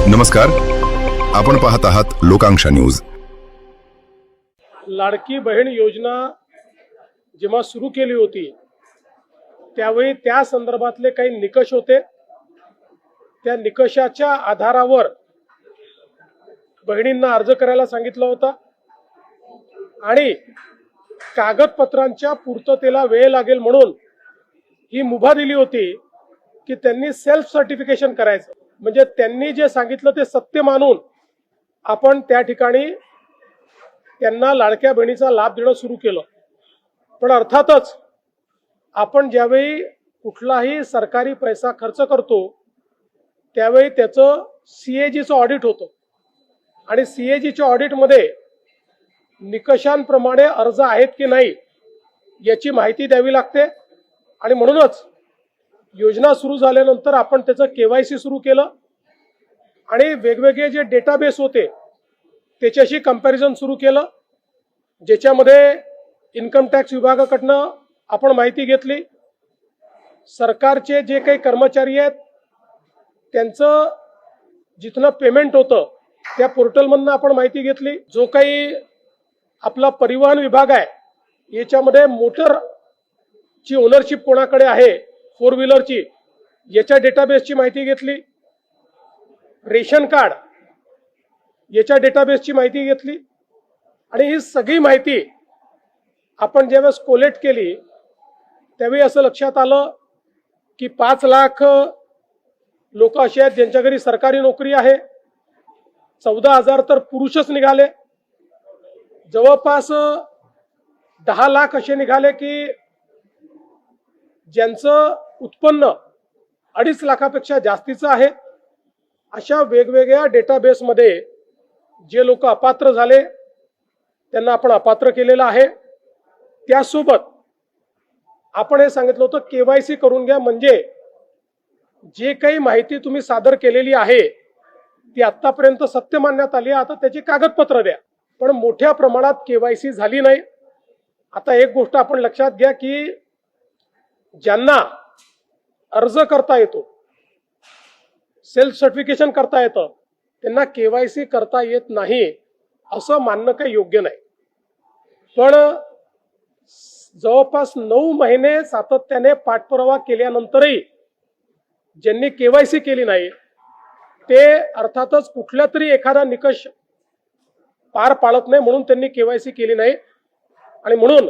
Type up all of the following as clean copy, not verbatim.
नमस्कार, आपण पाहत आहात लोकांक्षा न्यूज। लाडकी बहीण योजना जेव्हा सुरू केली होती त्यावेळी त्या संदर्भातले काही निकष होते। त्या निकषाच्या आधारावर बहिणींना अर्ज करायला सांगितलं होतं आणि कागदपत्रांच्या पूर्ततेला वेळ लागेल म्हणून ही मुभा दिली होती की त्यांनी सेल्फ सर्टिफिकेशन करायचं, म्हणजे त्यांनी जे सांगितलं ते सत्य मानून आपण त्या ठिकाणी त्यांना लाडक्या बहिणीचा लाभ देणं सुरू केलं। पण अर्थातच आपण ज्यावेळी कुठलाही सरकारी पैसा खर्च करतो त्यावेळी त्याचं सीएजीचं ऑडिट होतं आणि सीएजीच्या ऑडिटमध्ये निकषांप्रमाणे अर्ज आहेत की नाही याची माहिती द्यावी लागते आणि म्हणूनच योजना सुरू झाल्यानंतर आपण त्याचं केवायसी सुरू केलं आणि वेगवेगळे जे डेटाबेस होते त्याच्याशी कंपॅरिझन सुरू केलं, ज्याच्यामध्ये इन्कम टॅक्स विभागाकडनं आपण माहिती घेतली, सरकारचे जे काही कर्मचारी आहेत त्यांचं जिथनं पेमेंट होतं त्या पोर्टलमधनं आपण माहिती घेतली, जो काही आपला परिवहन विभाग आहे याच्यामध्ये मोटरची ओनरशिप कोणाकडे आहे, फोर व्हीलरची, याच्या डेटाबेसची माहिती घेतली, रेशन कार्ड याच्या डेटाबेसची माहिती घेतली आणि ही सगळी माहिती आपण ज्यावेळेस कोलेक्ट केली त्यावेळी असं लक्षात आलं की 5 लाख लोक असे आहेत ज्यांच्या घरी सरकारी नोकरी आहे, 14,000 तर पुरुषच निघाले, जवळपास 10 लाख असे निघाले की ज्यांचं उत्पन्न 2.5 लाखापेक्षा जास्तीचं आहे। अशा वेगवेगळ्या डेटाबेसमध्ये जे लोक अपात्र झाले त्यांना आपण अपात्र केलेलं आहे। त्यासोबत आपण हे सांगितलं होतं केवायसी करून घ्या, म्हणजे जे काही माहिती तुम्ही सादर केलेली आहे ती आतापर्यंत सत्य मानण्यात आली आहे, आता त्याची कागदपत्र द्या। पण मोठ्या प्रमाणात केवायसी झाली नाही। आता एक गोष्ट आपण लक्षात घ्या की ज्यांना अर्ज करता येतो, सेल्फ सर्टिफिकेशन करता येतं, त्यांना केवायसी करता येत नाही असं मानणं काही योग्य नाही। पण जवळपास 9 महिने सातत्याने पाठपुरावा केल्यानंतरही ज्यांनी केवायसी केली नाही ते अर्थातच कुठल्या तरी एखादा निकष पार पाडत नाही म्हणून त्यांनी केवायसी केली नाही। आणि म्हणून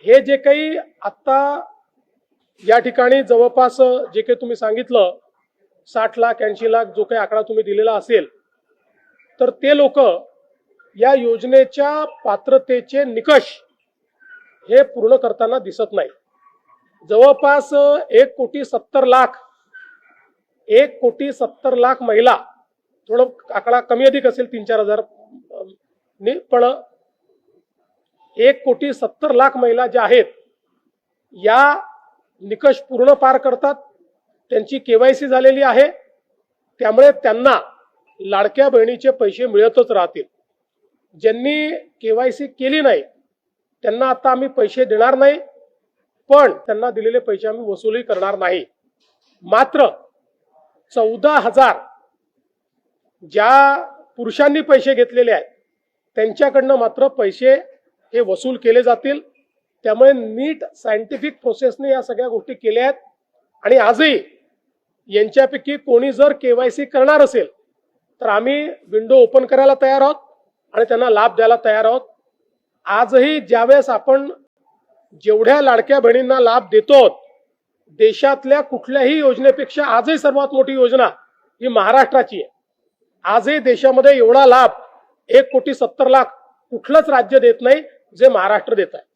हे जे काही आता या ठिकाणी जवळपास जे काही तुम्ही सांगितलं 60 लाख 80 लाख जो काही आकडा तुम्ही दिलेला असेल, तर ते लोक या योजनेच्या पात्रतेचे निकष हे पूर्ण करताना दिसत नाही। जवळपास 1,70,00,000 महिला, थोडं आकडा कमी अधिक असेल 3-4 हजार पण 1,70,00,000 महिला ज्या आहेत या निकष पूर्ण पार करतात, त्यांची केवायसी झालेली आहे, त्यामुळे त्यांना लाडक्या बहिणीचे पैसे मिळतच राहतील। ज्यांनी केवायसी केली नाही त्यांना आता आम्ही पैसे देणार नाही, पण त्यांना दिलेले पैसे आम्ही वसूलही करणार नाही। मात्र 14,000 ज्या पुरुषांनी पैसे घेतलेले आहेत त्यांच्याकडनं मात्र पैसे हे वसूल केले जातील। त्यामुळे नीट सायंटिफिक प्रोसेसने या सगळ्या गोष्टी केल्या आहेत आणि आजही यांच्यापैकी कोणी जर केवायसी करणार असेल तर आम्ही विंडो ओपन करायला तयार आहोत आणि त्यांना लाभ द्यायला तयार आहोत। आजही ज्यावेळेस आपण जेवढ्या लाडक्या बहिणींना लाभ देतो देशातल्या कुठल्याही योजनेपेक्षा आजही सर्वात मोठी योजना ही महाराष्ट्राची आहे। आजही देशामध्ये एवढा लाभ 1,70,00,000 कुठलंच राज्य देत नाही जे महाराष्ट्र देत आहे।